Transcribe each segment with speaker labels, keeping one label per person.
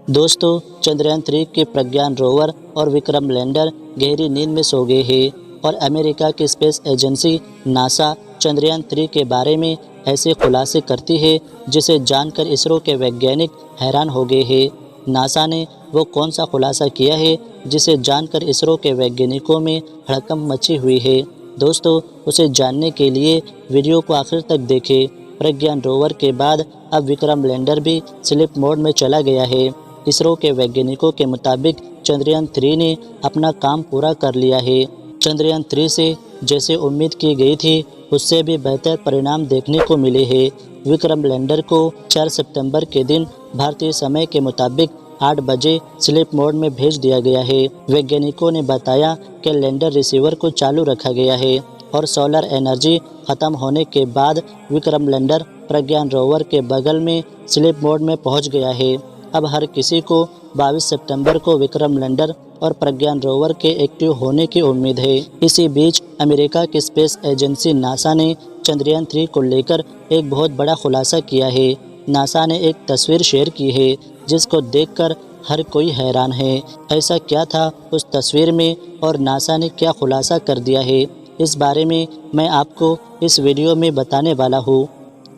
Speaker 1: दोस्तों, चंद्रयान-3 के प्रज्ञान रोवर और विक्रम लैंडर गहरी नींद में सो गए हैं और अमेरिका की स्पेस एजेंसी नासा चंद्रयान-3 के बारे में ऐसे खुलासे करती है जिसे जानकर इसरो के वैज्ञानिक हैरान हो गए हैं। नासा ने वो कौन सा खुलासा किया है जिसे जानकर इसरो के वैज्ञानिकों में हड़कंप मची हुई है। दोस्तों, उसे जानने के लिए वीडियो को आखिर तक देखें। प्रज्ञान रोवर के बाद अब विक्रम लैंडर भी स्लीप मोड में चला गया है। इसरो के वैज्ञानिकों के मुताबिक चंद्रयान-3 ने अपना काम पूरा कर लिया है। चंद्रयान-3 से जैसे उम्मीद की गई थी उससे भी बेहतर परिणाम देखने को मिले हैं। विक्रम लैंडर को 4 सितंबर के दिन भारतीय समय के मुताबिक 8 बजे स्लीप मोड में भेज दिया गया है। वैज्ञानिकों ने बताया कि लैंडर रिसीवर को चालू रखा गया है और सोलर एनर्जी खत्म होने के बाद विक्रम लैंडर प्रज्ञान रोवर के बगल में स्लीप मोड में पहुंच गया है। अब हर किसी को 22 सितंबर को विक्रम लैंडर और प्रज्ञान रोवर के एक्टिव होने की उम्मीद है। इसी बीच अमेरिका की स्पेस एजेंसी नासा ने चंद्रयान-3 को लेकर एक बहुत बड़ा खुलासा किया है। नासा ने एक तस्वीर शेयर की है जिसको देखकर हर कोई हैरान है। ऐसा क्या था उस तस्वीर में और नासा ने क्या खुलासा कर दिया है, इस बारे में मैं आपको इस वीडियो में बताने वाला हूँ।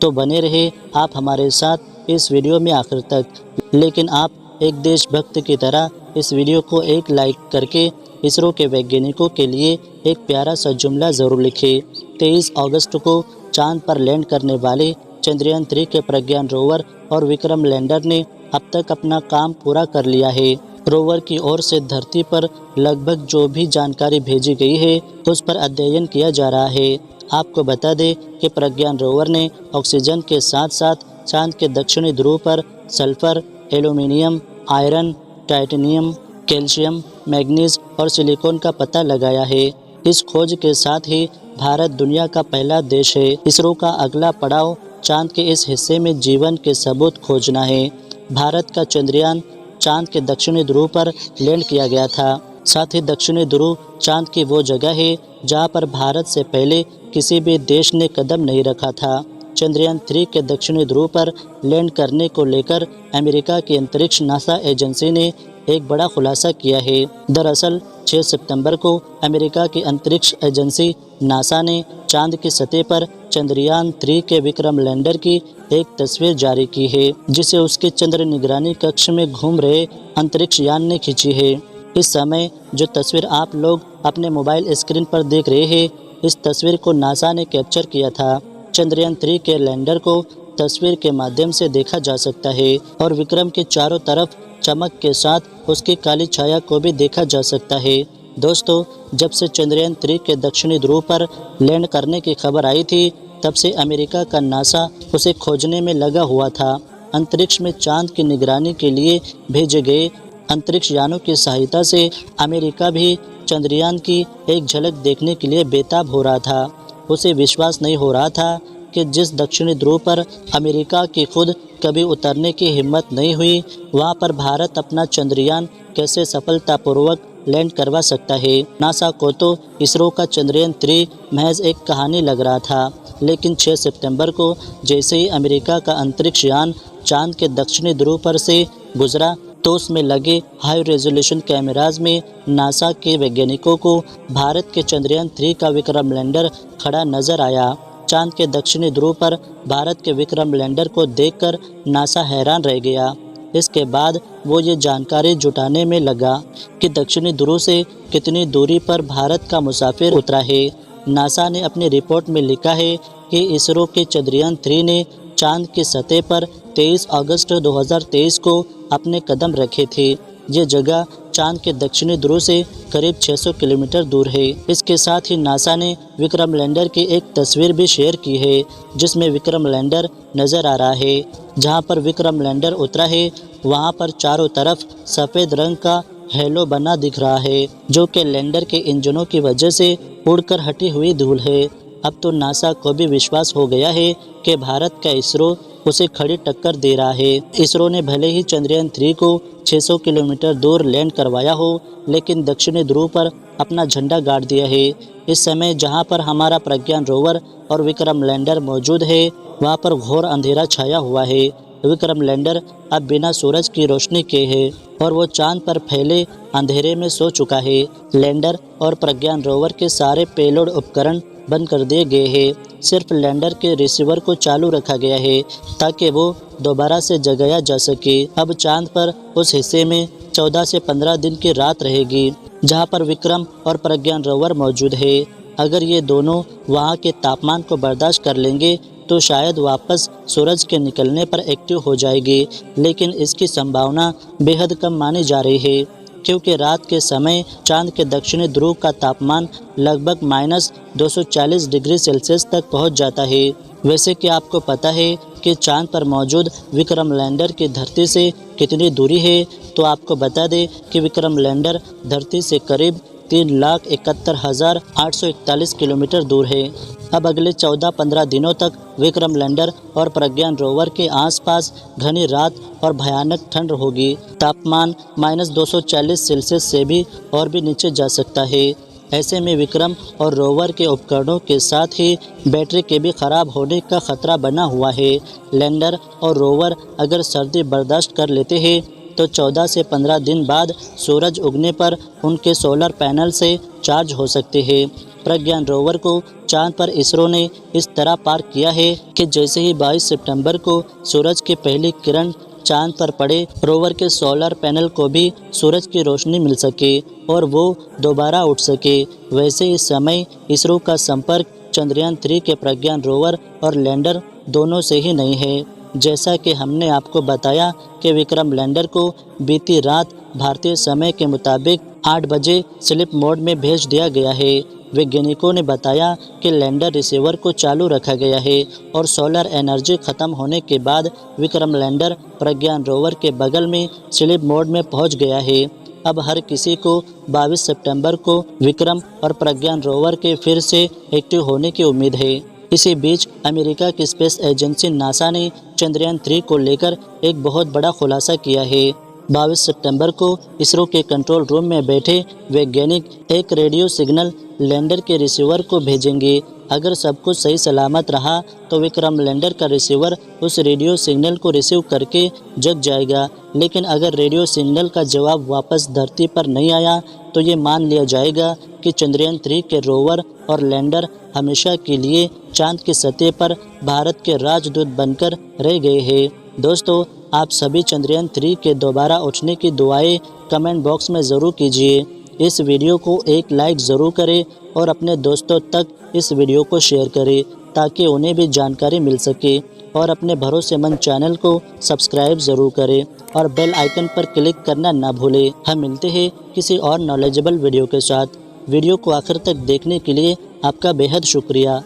Speaker 1: तो बने रहे आप हमारे साथ इस वीडियो में आखिर तक। लेकिन आप एक देशभक्त की तरह इस वीडियो को एक लाइक करके इसरो के वैज्ञानिकों के लिए एक प्यारा सा जुमला ज़रूर लिखें। 23 अगस्त को चांद पर लैंड करने वाले चंद्रयान-3 के प्रज्ञान रोवर और विक्रम लैंडर ने अब तक अपना काम पूरा कर लिया है। रोवर की ओर से धरती पर लगभग जो भी जानकारी भेजी गई है उस पर अध्ययन किया जा रहा है। आपको बता दें कि प्रज्ञान रोवर ने ऑक्सीजन के साथ साथ चांद के दक्षिणी ध्रुव पर sulphur, aluminium, iron, titanium, calcium, manganese और सिलिकॉन का पता लगाया है। इस खोज के साथ ही भारत दुनिया का पहला देश है। इसरो का अगला पड़ाव चांद के इस हिस्से में जीवन के सबूत खोजना है। भारत का चंद्रयान चांद के दक्षिणी ध्रुव पर लैंड किया गया था। साथ ही दक्षिणी ध्रुव चांद की वो जगह है जहां पर भारत से पहले किसी भी देश ने कदम नहीं रखा था। चंद्रयान-3 के दक्षिणी ध्रुव पर लैंड करने को लेकर अमेरिका की अंतरिक्ष नासा एजेंसी ने एक बड़ा खुलासा किया है। दरअसल 6 सितंबर को अमेरिका की अंतरिक्ष एजेंसी नासा ने चांद की सतह पर चंद्रयान-3 के विक्रम लैंडर की एक तस्वीर जारी की है जिसे उसके चंद्र निगरानी कक्ष में घूम रहे अंतरिक्ष यान ने खींची है। इस समय जो तस्वीर आप लोग अपने मोबाइल स्क्रीन पर देख रहे हैं, इस तस्वीर को नासा ने कैप्चर किया था। चंद्रयान-3 के लैंडर को तस्वीर के माध्यम से देखा जा सकता है और विक्रम के चारों तरफ चमक के साथ उसकी काली छाया को भी देखा जा सकता है। दोस्तों, जब से चंद्रयान-3 के दक्षिणी ध्रुव पर लैंड करने की खबर आई थी तब से अमेरिका का नासा उसे खोजने में लगा हुआ था। अंतरिक्ष में चांद की निगरानी के लिए भेजे गए अंतरिक्ष यानों की सहायता से अमेरिका भी चंद्रयान की एक झलक देखने के लिए बेताब हो रहा था। उसे विश्वास नहीं हो रहा था कि जिस दक्षिणी ध्रुव पर अमेरिका की खुद कभी उतरने की हिम्मत नहीं हुई, वहां पर भारत अपना चंद्रयान कैसे सफलतापूर्वक लैंड करवा सकता है। नासा को तो इसरो का चंद्रयान-3 महज एक कहानी लग रहा था, लेकिन 6 सितंबर को जैसे ही अमेरिका का अंतरिक्ष यान चांद के दक्षिणी ध्रुव पर से गुजरा तो उसमें लगे हाई रेजोल्यूशन कैमराज में नासा के वैज्ञानिकों को भारत के चंद्रयान-3 का विक्रम लैंडर खड़ा नजर आया। चांद के दक्षिणी ध्रुव पर भारत के विक्रम लैंडर को देखकर नासा हैरान रह गया। इसके बाद वो ये जानकारी जुटाने में लगा कि दक्षिणी ध्रुव से कितनी दूरी पर भारत का मुसाफिर उतरा है। नासा ने अपनी रिपोर्ट में लिखा है कि इसरो के चंद्रयान-3 ने चांद की सतह पर 23 अगस्त 2023 को अपने कदम रखे थे। ये जगह चांद के दक्षिणी ध्रुव से करीब 600 किलोमीटर दूर है। इसके साथ ही नासा ने विक्रम लैंडर की एक तस्वीर भी शेयर की है जिसमें विक्रम लैंडर नज़र आ रहा है। जहां पर विक्रम लैंडर उतरा है वहां पर चारों तरफ सफ़ेद रंग का हेलो बना दिख रहा है जो कि लैंडर के इंजनों की वजह से उड़कर हटी हुई धूल है। अब तो नासा को भी विश्वास हो गया है कि भारत का इसरो उसे खड़ी टक्कर दे रहा है। इसरो ने भले ही चंद्रयान-3 को 600 किलोमीटर दूर लैंड करवाया हो, लेकिन दक्षिणी ध्रुव पर अपना झंडा गाड़ दिया है। इस समय जहां पर हमारा प्रज्ञान रोवर और विक्रम लैंडर मौजूद है वहां पर घोर अंधेरा छाया हुआ है। विक्रम लैंडर अब बिना सूरज की रोशनी के है और वो चांद पर फैले अंधेरे में सो चुका है। लैंडर और प्रज्ञान रोवर के सारे पेलोड उपकरण बंद कर दिए गए हैं। सिर्फ लैंडर के रिसीवर को चालू रखा गया है ताकि वो दोबारा से जगाया जा सके। अब चांद पर उस हिस्से में 14 से 15 दिन की रात रहेगी जहां पर विक्रम और प्रज्ञान रोवर मौजूद है। अगर ये दोनों वहां के तापमान को बर्दाश्त कर लेंगे तो शायद वापस सूरज के निकलने पर एक्टिव हो जाएगी, लेकिन इसकी संभावना बेहद कम मानी जा रही है क्योंकि रात के समय चांद के दक्षिणी ध्रुव का तापमान लगभग -240 डिग्री सेल्सियस तक पहुंच जाता है। वैसे कि आपको पता है कि चांद पर मौजूद विक्रम लैंडर की धरती से कितनी दूरी है, तो आपको बता दें कि विक्रम लैंडर धरती से करीब 3,71,841 किलोमीटर दूर है। अब अगले 14-15 दिनों तक विक्रम लैंडर और प्रज्ञान रोवर के आसपास घनी रात और भयानक ठंड होगी। तापमान -240 सेल्सियस से भी और भी नीचे जा सकता है। ऐसे में विक्रम और रोवर के उपकरणों के साथ ही बैटरी के भी खराब होने का खतरा बना हुआ है। लैंडर और रोवर अगर सर्दी बर्दाश्त कर लेते हैं तो 14 से 15 दिन बाद सूरज उगने पर उनके सोलर पैनल से चार्ज हो सकते हैं। प्रज्ञान रोवर को चांद पर इसरो ने इस तरह पार्क किया है कि जैसे ही 22 सितंबर को सूरज की पहली किरण चांद पर पड़े, रोवर के सोलर पैनल को भी सूरज की रोशनी मिल सके और वो दोबारा उठ सके। वैसे इस समय इसरो का संपर्क चंद्रयान 3 के प्रज्ञान रोवर और लैंडर दोनों से ही नहीं है। जैसा कि हमने आपको बताया कि विक्रम लैंडर को बीती रात भारतीय समय के मुताबिक 8 बजे स्लीप मोड में भेज दिया गया है। वैज्ञानिकों ने बताया कि लैंडर रिसीवर को चालू रखा गया है और सोलर एनर्जी खत्म होने के बाद विक्रम लैंडर प्रज्ञान रोवर के बगल में स्लीप मोड में पहुंच गया है। अब हर किसी को 22 सितंबर को विक्रम और प्रज्ञान रोवर के फिर से एक्टिव होने की उम्मीद है। इसी बीच अमेरिका की स्पेस एजेंसी नासा ने चंद्रयान 3 को लेकर एक बहुत बड़ा खुलासा किया है। 22 सितंबर को इसरो के कंट्रोल रूम में बैठे वैज्ञानिक एक रेडियो सिग्नल लैंडर के रिसीवर को भेजेंगे। अगर सब कुछ सही सलामत रहा तो विक्रम लैंडर का रिसीवर उस रेडियो सिग्नल को रिसीव करके जग जाएगा, लेकिन अगर रेडियो सिग्नल का जवाब वापस धरती पर नहीं आया तो ये मान लिया जाएगा कि चंद्रयान 3 के रोवर और लैंडर हमेशा के लिए चांद की सतह पर भारत के राजदूत बनकर रह गए हैं। दोस्तों, आप सभी चंद्रयान 3 के दोबारा उठने की दुआएं कमेंट बॉक्स में ज़रूर कीजिए। इस वीडियो को एक लाइक ज़रूर करें और अपने दोस्तों तक इस वीडियो को शेयर करें ताकि उन्हें भी जानकारी मिल सके, और अपने भरोसेमंद चैनल को सब्सक्राइब ज़रूर करें और बेल आइकन पर क्लिक करना ना भूलें। हम मिलते हैं किसी और नॉलेजेबल वीडियो के साथ। वीडियो को आखिर तक देखने के लिए आपका बेहद शुक्रिया।